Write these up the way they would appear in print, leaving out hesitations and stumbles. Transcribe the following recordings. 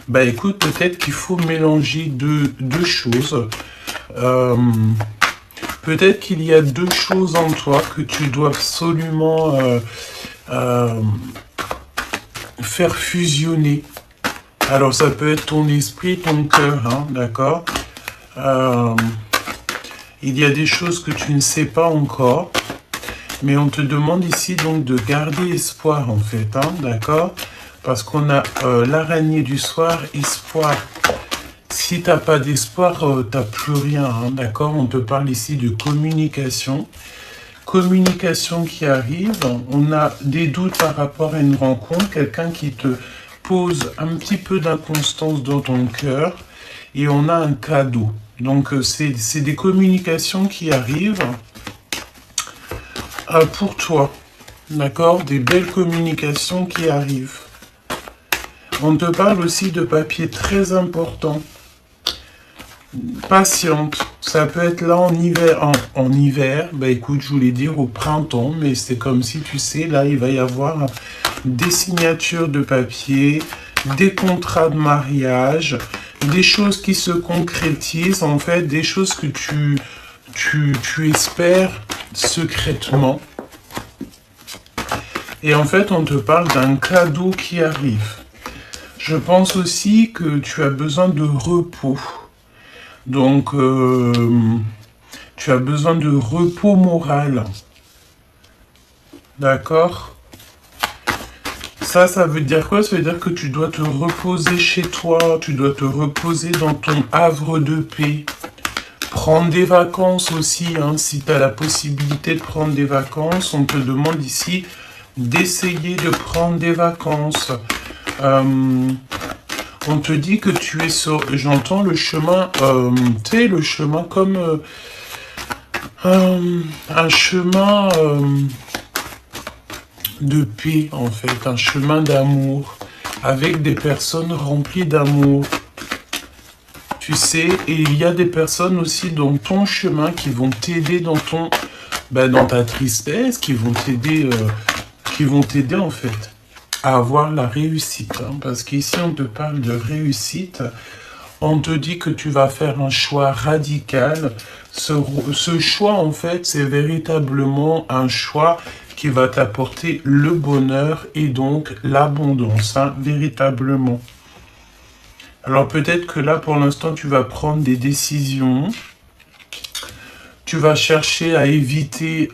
Bah écoute, peut-être qu'il faut mélanger deux choses. Peut-être qu'il y a deux choses en toi que tu dois absolument faire fusionner. Alors ça peut être ton esprit, ton cœur, hein, d'accord. Il y a des choses que tu ne sais pas encore, mais on te demande ici donc de garder espoir en fait, hein, d'accord. Parce qu'on a l'araignée du soir, espoir. Si tu n'as pas d'espoir, tu n'as plus rien, hein, d'accord. On te parle ici de communication. Communication qui arrive, on a des doutes par rapport à une rencontre, quelqu'un qui te pose un petit peu d'inconstance dans ton cœur, et on a un cadeau. Donc c'est des communications qui arrivent pour toi, d'accord, des belles communications qui arrivent. On te parle aussi de papier très important. Patiente, ça peut être là en hiver. En hiver, bah écoute, je voulais dire au printemps, mais c'est comme si tu sais, là il va y avoir des signatures de papier, des contrats de mariage, des choses qui se concrétisent, en fait, des choses que tu espères secrètement. Et en fait, on te parle d'un cadeau qui arrive. Je pense aussi que tu as besoin de repos. Donc, tu as besoin de repos moral. D'accord? Ça veut dire quoi? Ça veut dire que tu dois te reposer chez toi, tu dois te reposer dans ton havre de paix. Prendre des vacances aussi, hein, si tu as la possibilité de prendre des vacances, on te demande ici d'essayer de prendre des vacances. On te dit que tu es sur, j'entends le chemin, tu sais, le chemin comme un chemin de paix, en fait, un chemin d'amour, avec des personnes remplies d'amour. Tu sais, et il y a des personnes aussi dans ton chemin qui vont t'aider dans ton, dans ta tristesse, qui vont t'aider en fait à avoir la réussite, hein, parce qu'ici on te parle de réussite, on te dit que tu vas faire un choix radical. Ce choix en fait c'est véritablement un choix qui va t'apporter le bonheur et donc l'abondance, hein, véritablement. Alors peut-être que là pour l'instant tu vas prendre des décisions, tu vas chercher à éviter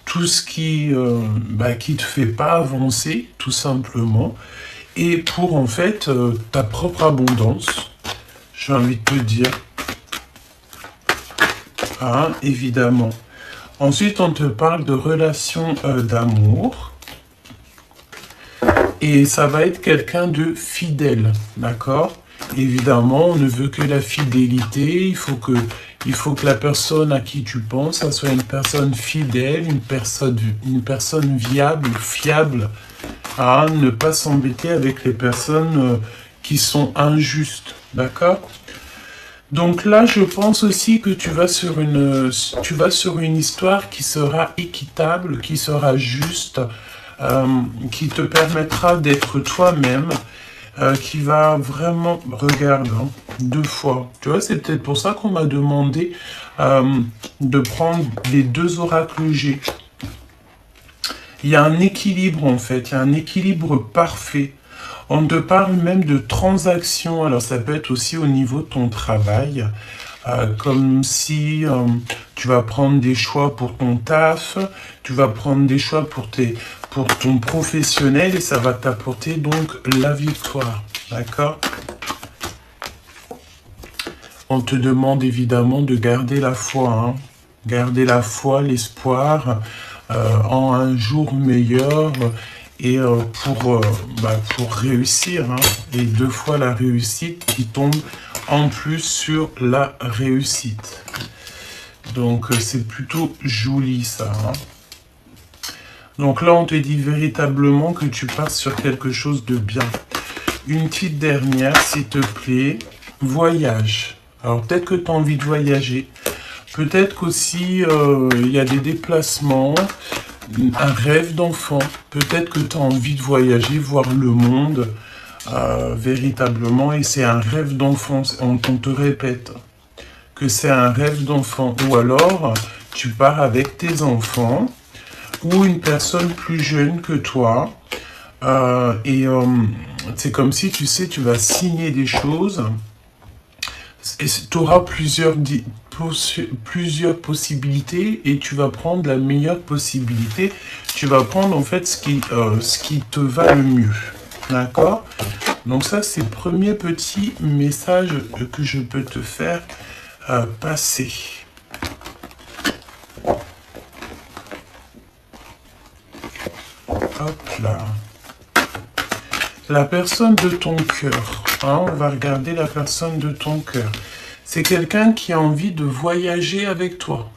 tout ce qui te fait pas avancer, tout simplement, et pour en fait ta propre abondance, j'ai envie de te dire, hein, évidemment. Ensuite, on te parle de relations d'amour, et ça va être quelqu'un de fidèle, d'accord? Évidemment, on ne veut que la fidélité, il faut que la personne à qui tu penses, ça soit une personne fidèle, une personne viable, fiable, à ne pas s'embêter avec les personnes qui sont injustes, d'accord? Donc là, je pense aussi que tu vas sur une histoire qui sera équitable, qui sera juste, qui te permettra d'être toi-même, qui va vraiment, regarde, hein, 2 fois. Tu vois, c'est peut-être pour ça qu'on m'a demandé de prendre les 2 oracles G. Il y a un équilibre en fait, il y a un équilibre parfait. On te parle même de transactions, alors ça peut être aussi au niveau de ton travail, comme si tu vas prendre des choix pour ton taf, tu vas prendre des choix pour ton professionnel et ça va t'apporter donc la victoire, d'accord? On te demande évidemment de garder la foi, hein, garder la foi, l'espoir en un jour meilleur et pour réussir, hein, et 2 fois la réussite qui tombe en plus sur la réussite. Donc c'est plutôt joli ça, hein. Donc là on te dit véritablement que tu passes sur quelque chose de bien. Une petite dernière s'il te plaît, voyage. Alors peut-être que tu as envie de voyager, peut-être qu'aussi il y a des déplacements, un rêve d'enfant, peut-être que tu as envie de voyager, voir le monde, véritablement, et c'est un rêve d'enfant. On te répète que c'est un rêve d'enfant. Ou alors, tu pars avec tes enfants ou une personne plus jeune que toi. C'est comme si, tu sais, tu vas signer des choses et tu auras plusieurs possibilités et tu vas prendre la meilleure possibilité. Tu vas prendre en fait ce qui te va le mieux. D'accord? Donc ça, c'est le premier petit message que je peux te faire passer. Hop là. La personne de ton cœur. Hein, on va regarder la personne de ton cœur. C'est quelqu'un qui a envie de voyager avec toi.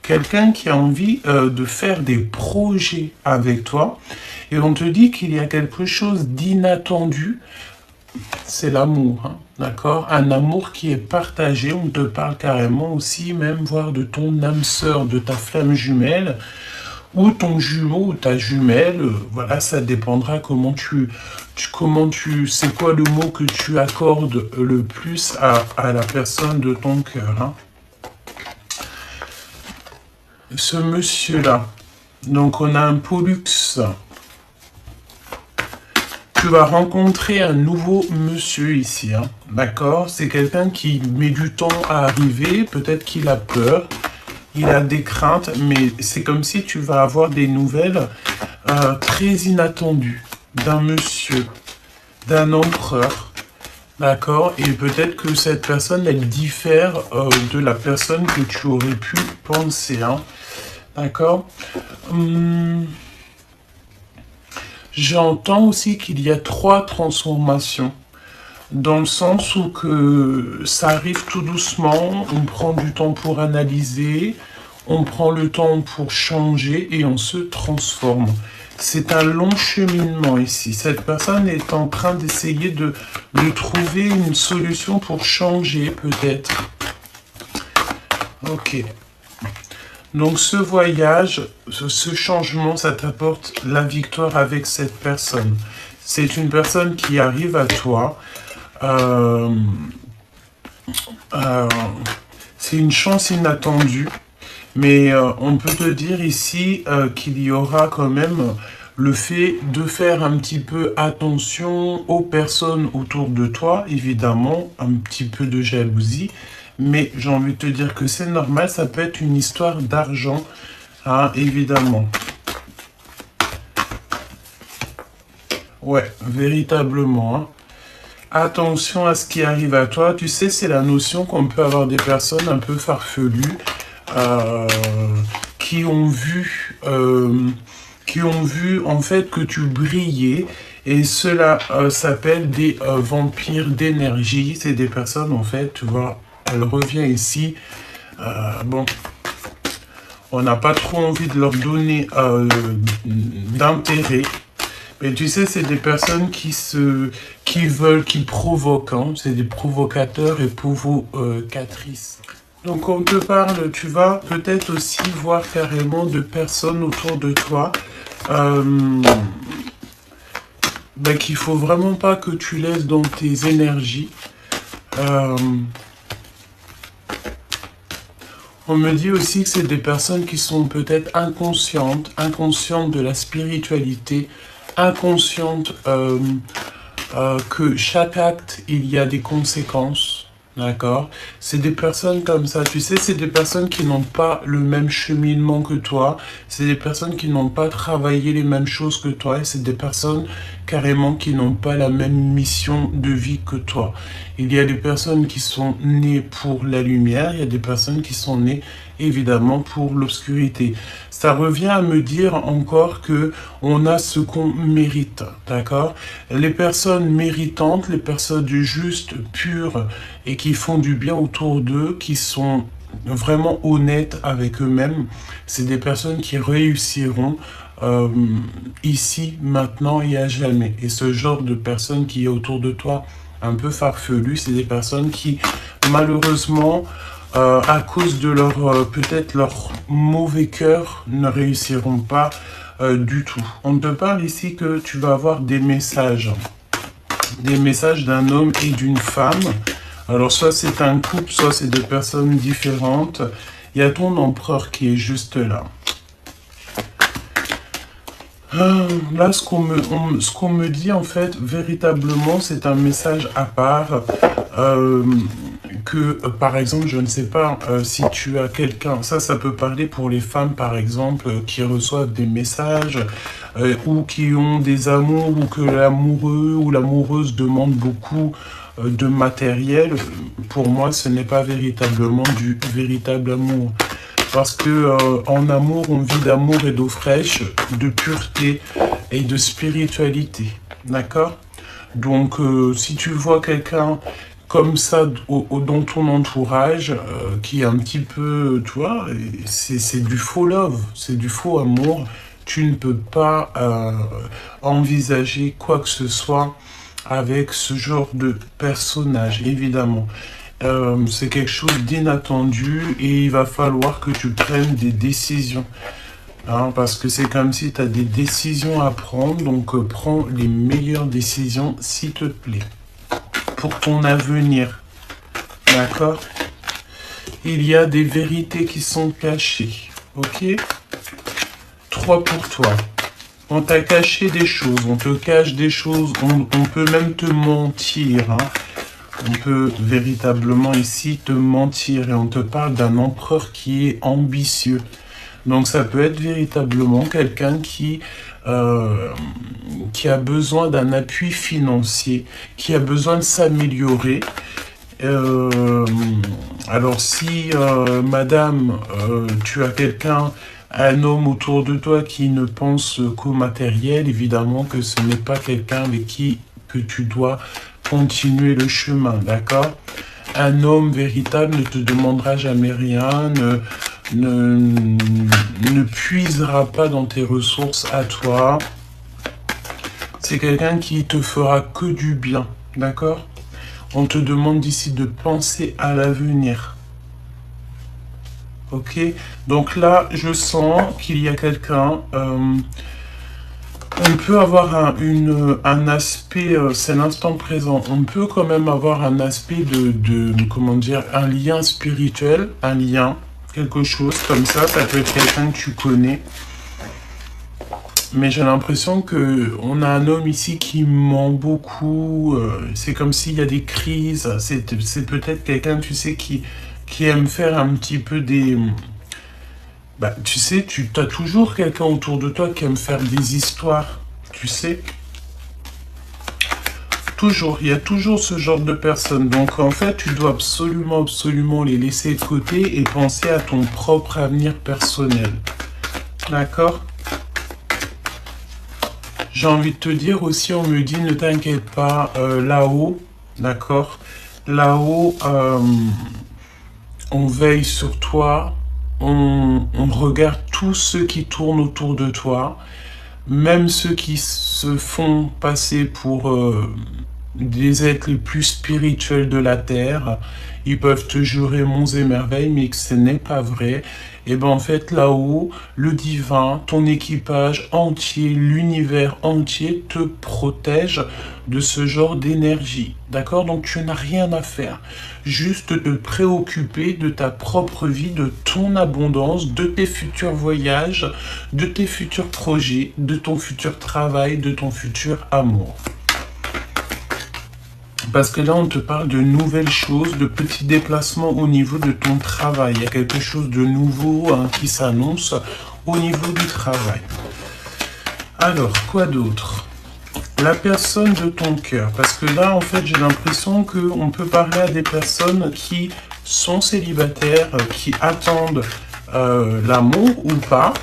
Quelqu'un qui a envie de faire des projets avec toi. Et on te dit qu'il y a quelque chose d'inattendu. C'est l'amour, hein, d'accord? Un amour qui est partagé. On te parle carrément aussi, même voire de ton âme sœur, de ta flamme jumelle, ou ton jumeau ou ta jumelle. Voilà, ça dépendra comment c'est quoi le mot que tu accordes le plus à la personne de ton cœur, hein. Ce monsieur-là, donc on a un Pollux. Tu vas rencontrer un nouveau monsieur ici, hein, d'accord? C'est quelqu'un qui met du temps à arriver, peut-être qu'il a peur, il a des craintes, mais c'est comme si tu vas avoir des nouvelles très inattendues d'un monsieur, d'un empereur, d'accord? Et peut-être que cette personne, elle diffère de la personne que tu aurais pu penser, hein, d'accord? J'entends aussi qu'il y a 3 transformations, dans le sens où que ça arrive tout doucement, on prend du temps pour analyser, on prend le temps pour changer et on se transforme. C'est un long cheminement ici. Cette personne est en train d'essayer de trouver une solution pour changer peut-être. Ok. Donc ce voyage, ce changement, ça t'apporte la victoire avec cette personne. C'est une personne qui arrive à toi. C'est une chance inattendue. Mais on peut te dire ici qu'il y aura quand même le fait de faire un petit peu attention aux personnes autour de toi. Évidemment, un petit peu de jalousie. Mais j'ai envie de te dire que c'est normal, ça peut être une histoire d'argent, hein, évidemment. Ouais, véritablement. Hein. Attention à ce qui arrive à toi. Tu sais, c'est la notion qu'on peut avoir des personnes un peu farfelues qui ont vu en fait que tu brillais. Et cela s'appelle des vampires d'énergie. C'est des personnes, en fait, tu vois... Elle revient ici. Bon, on n'a pas trop envie de leur donner d'intérêt. Mais tu sais, c'est des personnes qui provoquent. Hein. C'est des provocateurs et provocatrices. Donc on te parle, tu vas peut-être aussi voir carrément de personnes autour de toi. Qu'il faut vraiment pas que tu laisses dans tes énergies. On me dit aussi que c'est des personnes qui sont peut-être inconscientes de la spiritualité, inconscientes que chaque acte, il y a des conséquences, d'accord? C'est des personnes comme ça, tu sais, c'est des personnes qui n'ont pas le même cheminement que toi, c'est des personnes qui n'ont pas travaillé les mêmes choses que toi, et c'est des personnes carrément qui n'ont pas la même mission de vie que toi. Il y a des personnes qui sont nées pour la lumière, il y a des personnes qui sont nées évidemment pour l'obscurité. Ça revient à me dire encore que on a ce qu'on mérite, d'accord? Les personnes méritantes, les personnes justes, pures et qui font du bien autour d'eux, qui sont vraiment honnêtes avec eux-mêmes, c'est des personnes qui réussiront ici, maintenant et à jamais. Et ce genre de personnes qui est autour de toi, un peu farfelues, c'est des personnes qui, malheureusement, à cause de leur peut-être leur mauvais cœur, ne réussiront pas du tout. On te parle ici que tu vas avoir des messages. des messages d'un homme et d'une femme. Alors, soit c'est un couple, soit c'est deux personnes différentes. Il y a ton empereur qui est juste là. Là, ce qu'on me dit, en fait, véritablement, c'est un message à part. Par exemple, je ne sais pas si tu as quelqu'un, ça peut parler pour les femmes, par exemple, qui reçoivent des messages ou qui ont des amours ou que l'amoureux ou l'amoureuse demande beaucoup de matériel. Pour moi, ce n'est pas véritablement du véritable amour. Parce que en amour, on vit d'amour et d'eau fraîche, de pureté et de spiritualité. D'accord? Donc, si tu vois quelqu'un comme ça dans ton entourage, qui est un petit peu, tu vois, c'est du faux love, c'est du faux amour, tu ne peux pas envisager quoi que ce soit avec ce genre de personnage, évidemment. C'est quelque chose d'inattendu et il va falloir que tu prennes des décisions. Hein, parce que c'est comme si tu as des décisions à prendre, donc prends les meilleures décisions, s'il te plaît, pour ton avenir. D'accord? Il y a des vérités qui sont cachées. Ok? 3 pour toi. On t'a caché des choses, on te cache des choses, on peut même te mentir. Hein. On peut véritablement ici te mentir et on te parle d'un empereur qui est ambitieux. Donc ça peut être véritablement quelqu'un qui a besoin d'un appui financier, qui a besoin de s'améliorer. Alors si, madame, tu as quelqu'un, un homme autour de toi qui ne pense qu'au matériel, évidemment que ce n'est pas quelqu'un avec qui que tu dois continuer le chemin, d'accord? Un homme véritable ne te demandera jamais rien, ne puisera pas dans tes ressources à toi. C'est quelqu'un qui te fera que du bien, d'accord? On te demande ici de penser à l'avenir. Ok? Donc là, je sens qu'il y a quelqu'un... on peut avoir un aspect, c'est l'instant présent, on peut quand même avoir un aspect comment dire, un lien spirituel, un lien, quelque chose comme ça peut être quelqu'un que tu connais. Mais j'ai l'impression qu'on a un homme ici qui ment beaucoup, c'est comme s'il y a des crises, c'est peut-être quelqu'un, tu sais, qui aime faire un petit peu des... Bah, tu sais, tu as toujours quelqu'un autour de toi qui aime faire des histoires, tu sais. Toujours, il y a toujours ce genre de personnes. Donc, en fait, tu dois absolument, absolument les laisser de côté et penser à ton propre avenir personnel. D'accord? J'ai envie de te dire aussi, on me dit, ne t'inquiète pas, là-haut, d'accord? Là-haut, on veille sur toi. On regarde tous ceux qui tournent autour de toi, même ceux qui se font passer pour des êtres les plus spirituels de la Terre. Ils peuvent te jurer monts et merveilles, mais que ce n'est pas vrai. Et bien en fait, là-haut, le divin, ton équipage entier, l'univers entier te protège de ce genre d'énergie. D'accord? Donc tu n'as rien à faire. Juste te préoccuper de ta propre vie, de ton abondance, de tes futurs voyages, de tes futurs projets, de ton futur travail, de ton futur amour. Parce que là, on te parle de nouvelles choses, de petits déplacements au niveau de ton travail. Il y a quelque chose de nouveau qui s'annonce au niveau du travail. Alors, quoi d'autre? La personne de ton cœur. Parce que là, en fait, j'ai l'impression qu'on peut parler à des personnes qui sont célibataires, qui attendent l'amour ou pas,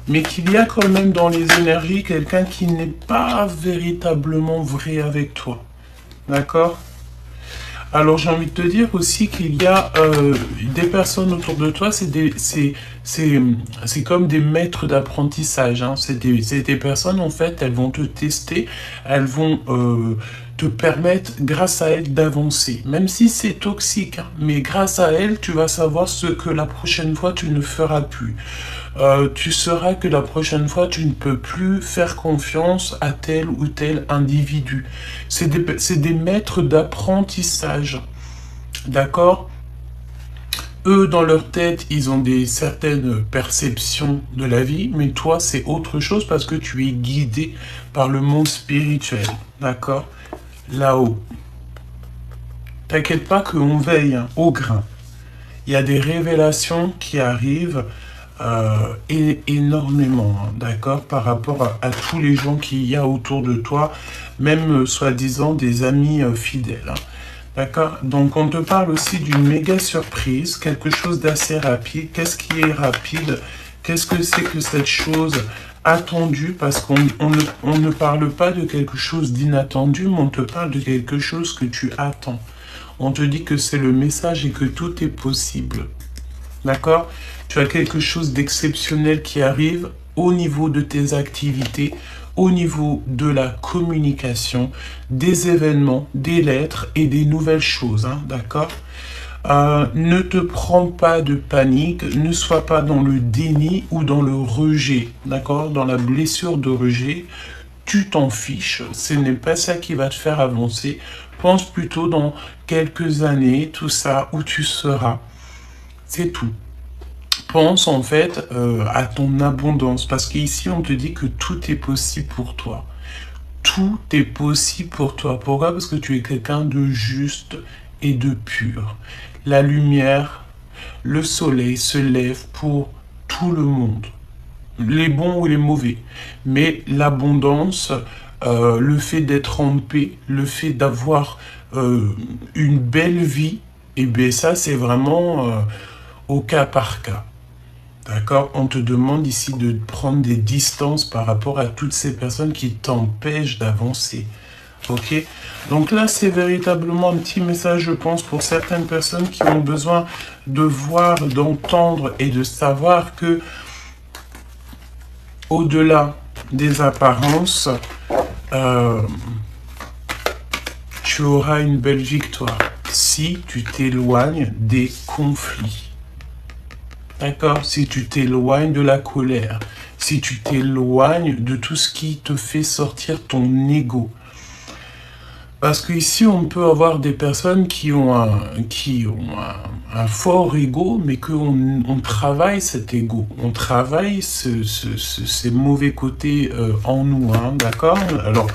mais qu'il y a quand même dans les énergies quelqu'un qui n'est pas véritablement vrai avec toi. D'accord? Alors j'ai envie de te dire aussi qu'il y a des personnes autour de toi, c'est comme des maîtres d'apprentissage. Hein. C'est des personnes, en fait, elles vont te tester, elles vont te te permettent, grâce à elle, d'avancer. Même si c'est toxique, hein, mais grâce à elle, tu vas savoir ce que la prochaine fois, tu ne feras plus. Tu sauras que la prochaine fois, tu ne peux plus faire confiance à tel ou tel individu. C'est des maîtres d'apprentissage. D'accord? Eux, dans leur tête, ils ont certaines perceptions de la vie, mais toi, c'est autre chose parce que tu es guidé par le monde spirituel. D'accord? Là-haut. T'inquiète pas qu'on veille, hein, au grain. Il y a des révélations qui arrivent énormément, hein, d'accord, par rapport à tous les gens qu'il y a autour de toi, même soi-disant des amis fidèles. Hein. D'accord? Donc, on te parle aussi d'une méga surprise, quelque chose d'assez rapide. Qu'est-ce qui est rapide? Qu'est-ce que c'est que cette chose attendue? Parce qu'on ne parle pas de quelque chose d'inattendu, mais on te parle de quelque chose que tu attends. On te dit que c'est le message et que tout est possible. D'accord? Tu as quelque chose d'exceptionnel qui arrive au niveau de tes activités, au niveau de la communication, des événements, des lettres et des nouvelles choses, hein, d'accord? Ne te prends pas de panique, ne sois pas dans le déni ou dans le rejet, d'accord? Dans la blessure de rejet, tu t'en fiches, ce n'est pas ça qui va te faire avancer. Pense plutôt dans quelques années, tout ça, où tu seras. C'est tout. Pense en fait à ton abondance, parce qu'ici on te dit que tout est possible pour toi. Tout est possible pour toi. Pourquoi? Parce que tu es quelqu'un de juste et de pur. La lumière, le soleil se lève pour tout le monde. Les bons ou les mauvais. Mais l'abondance, le fait d'être en paix, le fait d'avoir une belle vie, et bien ça c'est vraiment au cas par cas. D'accord? On te demande ici de prendre des distances par rapport à toutes ces personnes qui t'empêchent d'avancer. Ok? Donc là, c'est véritablement un petit message, je pense, pour certaines personnes qui ont besoin de voir, d'entendre et de savoir que au-delà des apparences, tu auras une belle victoire si tu t'éloignes des conflits. D'accord? Si tu t'éloignes de la colère, si tu t'éloignes de tout ce qui te fait sortir ton ego. Parce qu'ici, on peut avoir des personnes qui ont un fort ego, mais qu'on travaille cet ego. On travaille ces mauvais côtés en nous, hein, d'accord? Alors,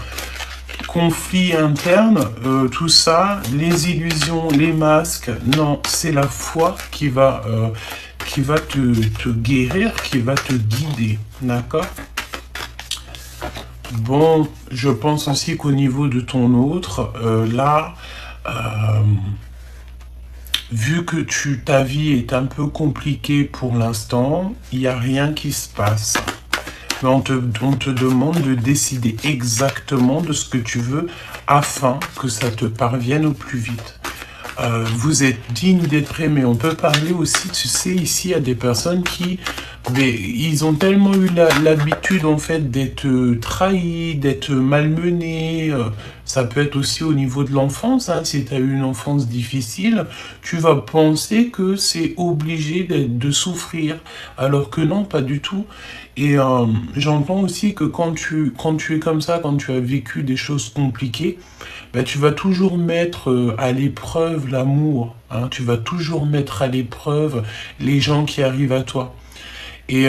conflit interne, tout ça, les illusions, les masques, non, c'est la foi qui va te guérir, qui va te guider, d'accord? Bon, je pense aussi qu'au niveau de ton autre, là, vu que ta vie est un peu compliquée pour l'instant, il n'y a rien qui se passe. Mais on te demande de décider exactement de ce que tu veux afin que ça te parvienne au plus vite. Vous êtes digne d'être aimé. On peut parler aussi, tu sais, ici, à des personnes qui... Mais ils ont tellement eu l'habitude, en fait, d'être trahis, d'être malmenés. Ça peut être aussi au niveau de l'enfance. Hein. Si tu as eu une enfance difficile, tu vas penser que c'est obligé de souffrir. Alors que non, pas du tout. Et j'entends aussi que quand tu es comme ça, quand tu as vécu des choses compliquées, ben, tu vas toujours mettre à l'épreuve l'amour. Hein. Tu vas toujours mettre à l'épreuve les gens qui arrivent à toi. Et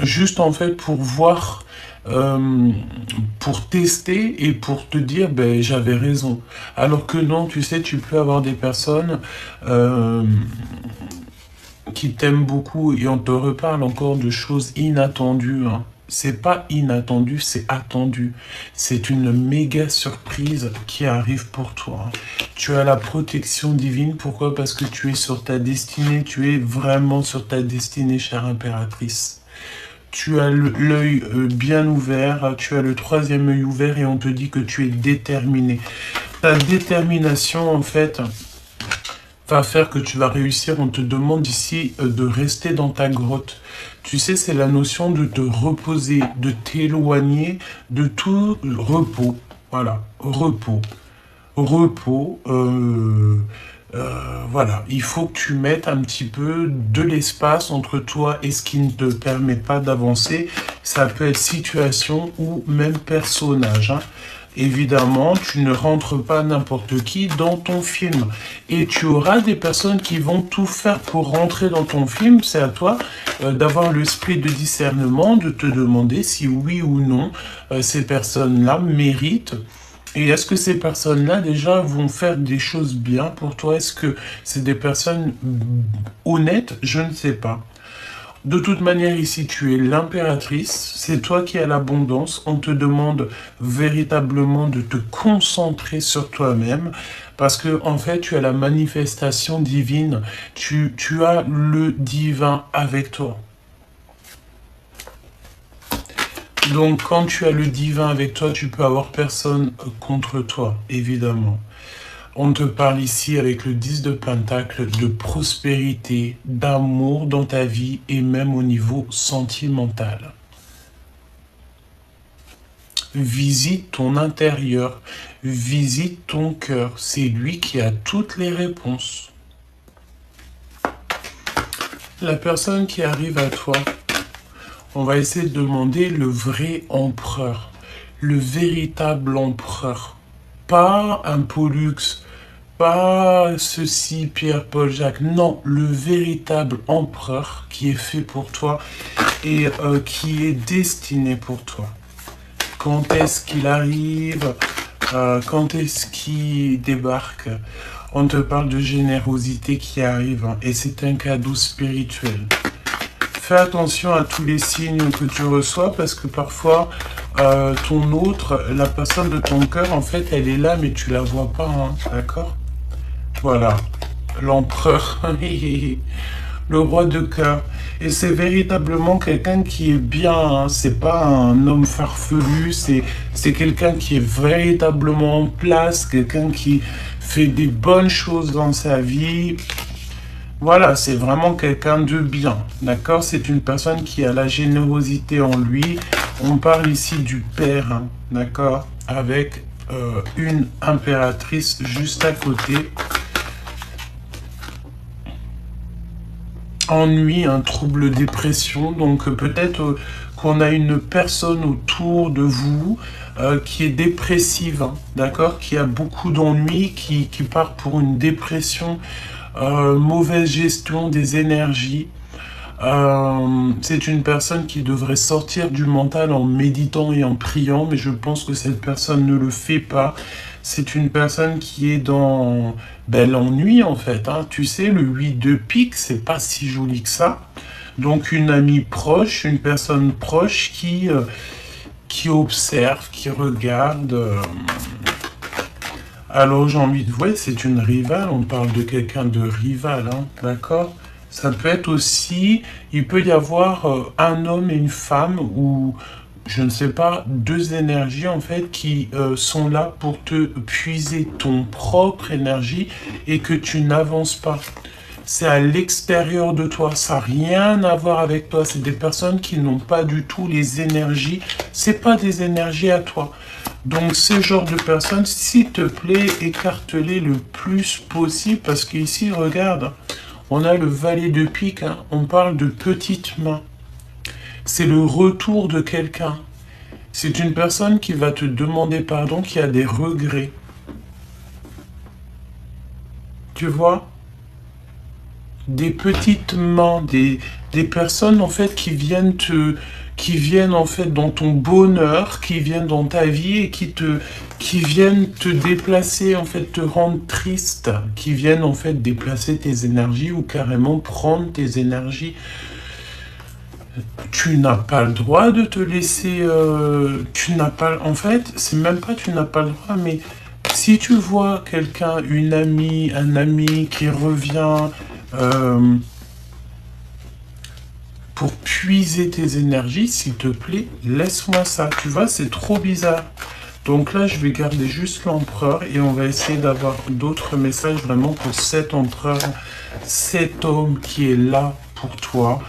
juste en fait pour voir, pour tester et pour te dire, ben j'avais raison. Alors que non, tu sais, tu peux avoir des personnes qui t'aiment beaucoup et on te reparle encore de choses inattendues. Hein. C'est pas inattendu, c'est attendu. C'est une méga surprise qui arrive pour toi. Hein. Tu as la protection divine. Pourquoi? Parce que tu es sur ta destinée. Tu es vraiment sur ta destinée, chère impératrice. Tu as l'œil bien ouvert. Tu as le troisième œil ouvert et on te dit que tu es déterminé. Ta détermination, en fait, va faire que tu vas réussir. On te demande ici de rester dans ta grotte. Tu sais, c'est la notion de te reposer, de t'éloigner de tout repos. Voilà, repos. repos. Voilà, il faut que tu mettes un petit peu de l'espace entre toi et ce qui ne te permet pas d'avancer. Ça peut être situation ou même personnage, hein. Évidemment, tu ne rentres pas n'importe qui dans ton film. Et tu auras des personnes qui vont tout faire pour rentrer dans ton film. C'est à toi d'avoir l'esprit de discernement, de te demander si oui ou non ces personnes-là méritent. Et est-ce que ces personnes-là, déjà, vont faire des choses bien pour toi? Est-ce que c'est des personnes honnêtes? Je ne sais pas. De toute manière, ici, tu es l'impératrice. C'est toi qui as l'abondance. On te demande véritablement de te concentrer sur toi-même parce que, en fait, tu as la manifestation divine. Tu as le divin avec toi. Donc, quand tu as le divin avec toi, tu peux avoir personne contre toi, évidemment. On te parle ici avec le 10 de Pentacle de prospérité, d'amour dans ta vie et même au niveau sentimental. Visite ton intérieur, visite ton cœur. C'est lui qui a toutes les réponses. La personne qui arrive à toi, on va essayer de demander le vrai empereur, le véritable empereur. Pas un Pollux, pas ceci, Pierre, Paul, Jacques. Non, le véritable empereur qui est fait pour toi et qui est destiné pour toi. Quand est-ce qu'il arrive? Quand est-ce qu'il débarque? On te parle de générosité qui arrive, hein, et c'est un cadeau spirituel. Fais attention à tous les signes que tu reçois parce que parfois, ton autre, la personne de ton cœur, en fait, elle est là, mais tu la vois pas, hein, d'accord? Voilà, l'empereur, le roi de cœur. Et c'est véritablement quelqu'un qui est bien, hein. C'est pas un homme farfelu, c'est quelqu'un qui est véritablement en place, quelqu'un qui fait des bonnes choses dans sa vie. Voilà, c'est vraiment quelqu'un de bien, d'accord? C'est une personne qui a la générosité en lui. On parle ici du père, hein, d'accord? Avec une impératrice juste à côté. Ennui, un trouble dépression, donc peut-être qu'on a une personne autour de vous qui est dépressive, hein, d'accord? Qui a beaucoup d'ennuis, qui part pour une dépression. Mauvaise gestion des énergies. C'est une personne qui devrait sortir du mental en méditant et en priant, mais je pense que cette personne ne le fait pas. C'est une personne qui est dans l'ennui en fait, hein. Tu sais, le 8 de pique, c'est pas si joli que ça. Donc une amie proche, une personne proche qui observe, qui regarde. Alors j'ai envie de voir, c'est une rivale, on parle de quelqu'un de rival, hein, d'accord? Ça peut être aussi, il peut y avoir un homme et une femme ou, je ne sais pas, deux énergies en fait qui sont là pour te puiser ton propre énergie et que tu n'avances pas. C'est à l'extérieur de toi, ça n'a rien à voir avec toi. C'est des personnes qui n'ont pas du tout les énergies, c'est pas des énergies à toi. Donc, ce genre de personnes, s'il te plaît, écarte-les le plus possible parce qu'ici, regarde, on a le valet de pique, hein, on parle de petites mains. C'est le retour de quelqu'un. C'est une personne qui va te demander pardon, qui a des regrets. Tu vois? Des petites mains, des personnes en fait qui viennent en fait dans ton bonheur, qui viennent dans ta vie et qui viennent te déplacer, en fait te rendre triste, qui viennent en fait déplacer tes énergies ou carrément prendre tes énergies. Tu n'as pas le droit de te laisser, tu n'as pas, en fait, c'est même pas tu n'as pas le droit, mais si tu vois quelqu'un, une amie, un ami qui revient pour puiser tes énergies, s'il te plaît, laisse-moi ça. Tu vois, c'est trop bizarre. Donc là, je vais garder juste l'empereur et on va essayer d'avoir d'autres messages vraiment pour cet empereur, cet homme qui est là pour toi.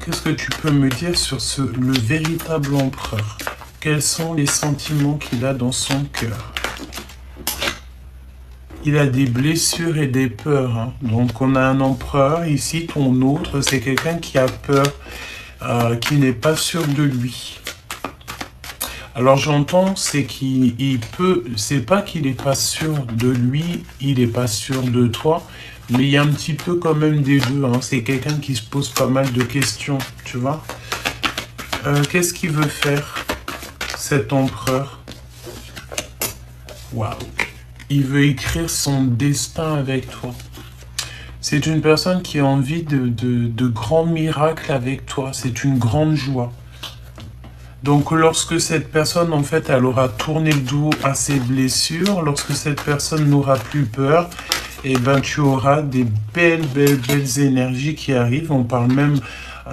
Qu'est-ce que tu peux me dire sur le véritable empereur? Quels sont les sentiments qu'il a dans son cœur? Il a des blessures et des peurs, hein. Donc on a un empereur, ici ton autre, c'est quelqu'un qui a peur, qui n'est pas sûr de lui. Alors j'entends, c'est qu'il peut, c'est pas qu'il n'est pas sûr de lui, il n'est pas sûr de toi, mais il y a un petit peu quand même des deux, hein. C'est quelqu'un qui se pose pas mal de questions, tu vois. Qu'est-ce qu'il veut faire, cet empereur? Waouh! Il veut écrire son destin avec toi. C'est une personne qui a envie de grands miracles avec toi. C'est une grande joie. Donc lorsque cette personne, en fait, elle aura tourné le dos à ses blessures, lorsque cette personne n'aura plus peur, eh ben, tu auras des belles énergies qui arrivent. On parle même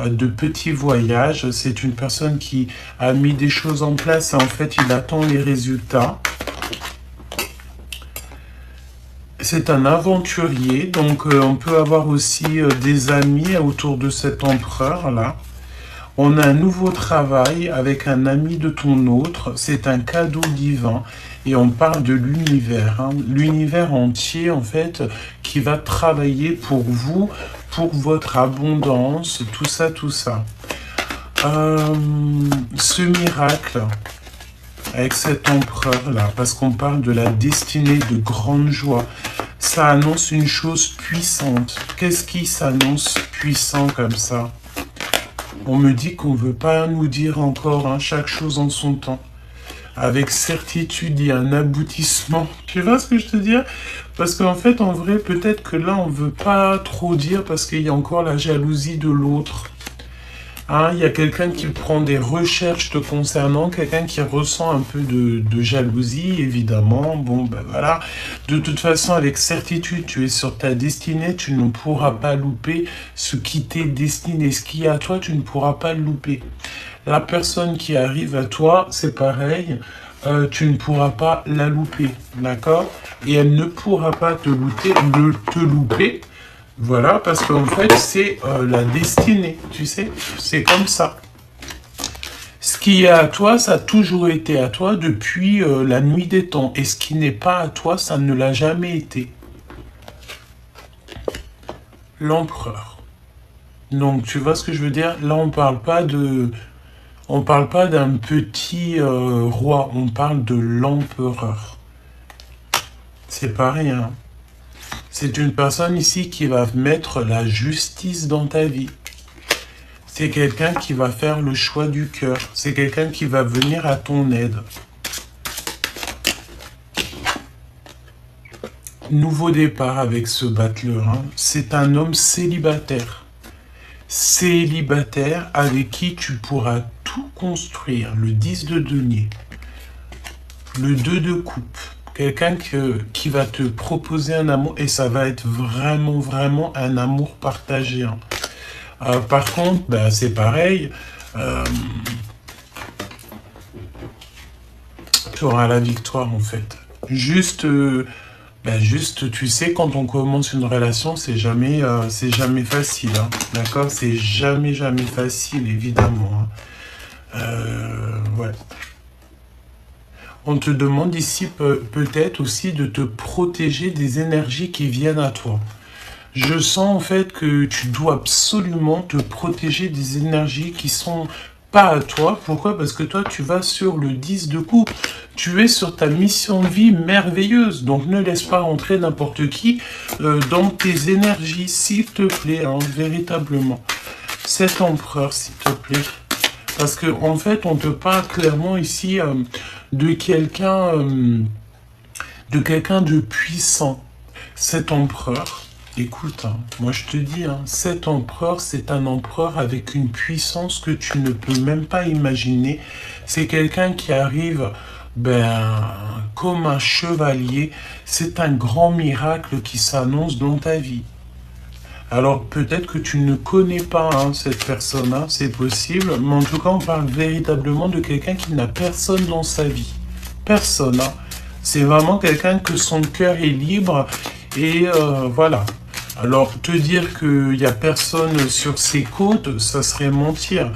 de petits voyages. C'est une personne qui a mis des choses en place et en fait, il attend les résultats. C'est un aventurier, donc on peut avoir aussi des amis autour de cet empereur-là. On a un nouveau travail avec un ami de ton autre, c'est un cadeau divin. Et on parle de l'univers, hein, l'univers entier en fait, qui va travailler pour vous, pour votre abondance, tout ça, tout ça. Ce miracle, avec cet empereur-là, parce qu'on parle de la destinée de grande joie, ça annonce une chose puissante. Qu'est-ce qui s'annonce puissant comme ça? On me dit qu'on ne veut pas nous dire encore, hein, chaque chose en son temps. Avec certitude, il y a un aboutissement. Tu vois ce que je te dis? Parce qu'en fait, en vrai, peut-être que là, on ne veut pas trop dire parce qu'il y a encore la jalousie de l'autre. Hein, il y a quelqu'un qui prend des recherches te concernant, quelqu'un qui ressent un peu de jalousie, évidemment. Bon, ben voilà. De toute façon, avec certitude, tu es sur ta destinée, tu ne pourras pas louper ce qui t'est destiné. Ce qui est à toi, tu ne pourras pas le louper. La personne qui arrive à toi, c'est pareil, tu ne pourras pas la louper, d'accord? Et elle ne pourra pas te louper. Voilà, parce qu'en fait, c'est la destinée, tu sais, c'est comme ça. Ce qui est à toi, ça a toujours été à toi depuis la nuit des temps. Et ce qui n'est pas à toi, ça ne l'a jamais été. L'empereur. Donc, tu vois ce que je veux dire? Là, on parle pas d'un petit roi, on parle de l'empereur. C'est pas rien. C'est une personne ici qui va mettre la justice dans ta vie. C'est quelqu'un qui va faire le choix du cœur. C'est quelqu'un qui va venir à ton aide. Nouveau départ avec ce battleur, hein. C'est un homme célibataire. Célibataire avec qui tu pourras tout construire. Le 10 de denier. Le 2 de coupe. Quelqu'un qui va te proposer un amour et ça va être vraiment un amour partagé, hein. Par contre, bah, c'est pareil. Tu auras la victoire en fait. Juste, tu sais, quand on commence une relation, c'est jamais facile, hein. D'accord? C'est jamais facile, évidemment, hein. Ouais. On te demande ici peut-être aussi de te protéger des énergies qui viennent à toi. Je sens en fait que tu dois absolument te protéger des énergies qui sont pas à toi. Pourquoi? Parce que toi, tu vas sur le 10 de coupe. Tu es sur ta mission de vie merveilleuse. Donc, ne laisse pas entrer n'importe qui dans tes énergies, s'il te plaît, hein, véritablement. Cet empereur, s'il te plaît. Parce que en fait, on te parle clairement ici de quelqu'un de puissant. Cet empereur, écoute, hein, moi je te dis, hein, cet empereur, c'est un empereur avec une puissance que tu ne peux même pas imaginer. C'est quelqu'un qui arrive comme un chevalier. C'est un grand miracle qui s'annonce dans ta vie. Alors, peut-être que tu ne connais pas, hein, cette personne-là, c'est possible, mais en tout cas, on parle véritablement de quelqu'un qui n'a personne dans sa vie. Personne, hein. C'est vraiment quelqu'un que son cœur est libre, et voilà. Alors, te dire qu'il n'y a personne sur ses côtes, ça serait mentir.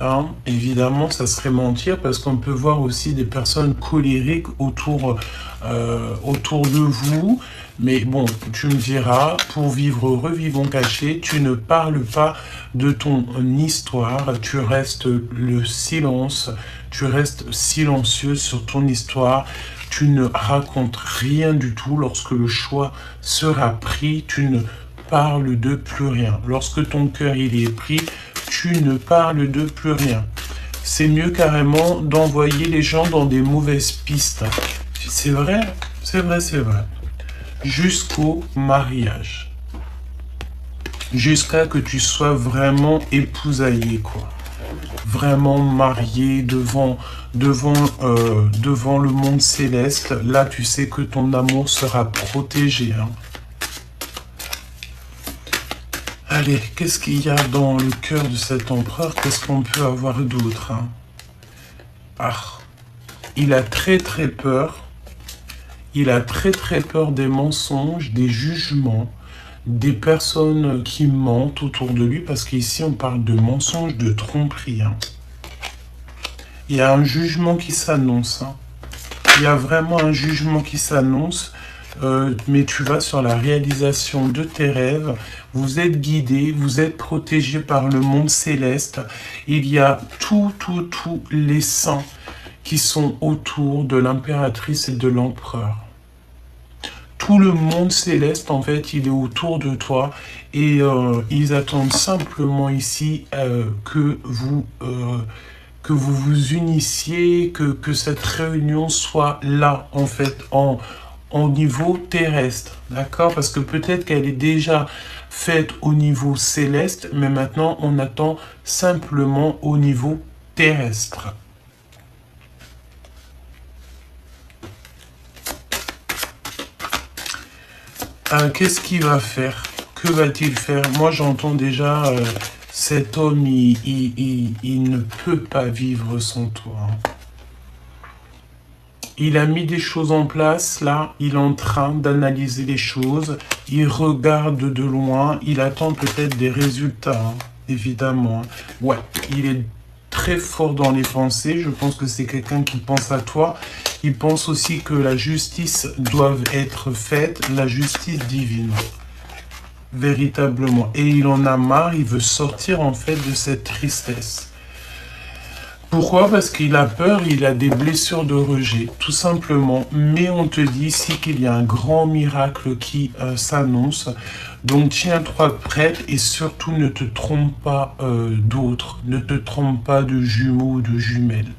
hein. Évidemment, ça serait mentir parce qu'on peut voir aussi des personnes colériques autour de vous. Mais bon, tu me diras, pour vivre heureux, vivons cachés, tu ne parles pas de ton histoire, tu restes le silence, tu restes silencieux sur ton histoire, tu ne racontes rien du tout. Lorsque le choix sera pris, tu ne parles de plus rien. Lorsque ton cœur il est pris, tu ne parles de plus rien. C'est mieux carrément d'envoyer les gens dans des mauvaises pistes. C'est vrai, c'est vrai, c'est vrai. Jusqu'au mariage. Jusqu'à que tu sois vraiment épousaillé, quoi. Vraiment marié devant le monde céleste. Là, tu sais que ton amour sera protégé, hein. Allez, qu'est-ce qu'il y a dans le cœur de cet empereur? Qu'est-ce qu'on peut avoir d'autre, hein? Ah, il a très très peur. Il a très très peur des mensonges, des jugements, des personnes qui mentent autour de lui, parce qu'ici on parle de mensonges, de tromperie, hein. Il y a un jugement qui s'annonce, hein. Il y a vraiment un jugement qui s'annonce. Mais tu vas sur la réalisation de tes rêves, vous êtes guidé, vous êtes protégé par le monde céleste. Il y a tous les saints qui sont autour de l'impératrice et de l'empereur. Tout le monde céleste, en fait, il est autour de toi et ils attendent simplement ici que vous vous unissiez, que cette réunion soit là, en fait, au niveau terrestre, d'accord? Parce que peut-être qu'elle est déjà faite au niveau céleste, mais maintenant on attend simplement au niveau terrestre. Qu'est-ce qu'il va faire? Que va-t-il faire? Moi j'entends déjà, cet homme, il ne peut pas vivre sans toi, hein. Il a mis des choses en place, là, il est en train d'analyser les choses, il regarde de loin, il attend peut-être des résultats, hein, évidemment. Ouais, il est très fort dans les pensées, je pense que c'est quelqu'un qui pense à toi. Il pense aussi que la justice doit être faite, la justice divine, véritablement. Et il en a marre, il veut sortir en fait de cette tristesse. Pourquoi? Parce qu'il a peur, il a des blessures de rejet, tout simplement. Mais on te dit ici qu'il y a un grand miracle qui s'annonce. Donc tiens-toi prête et surtout ne te trompe pas d'autres. Ne te trompe pas de jumeaux ou de jumelles.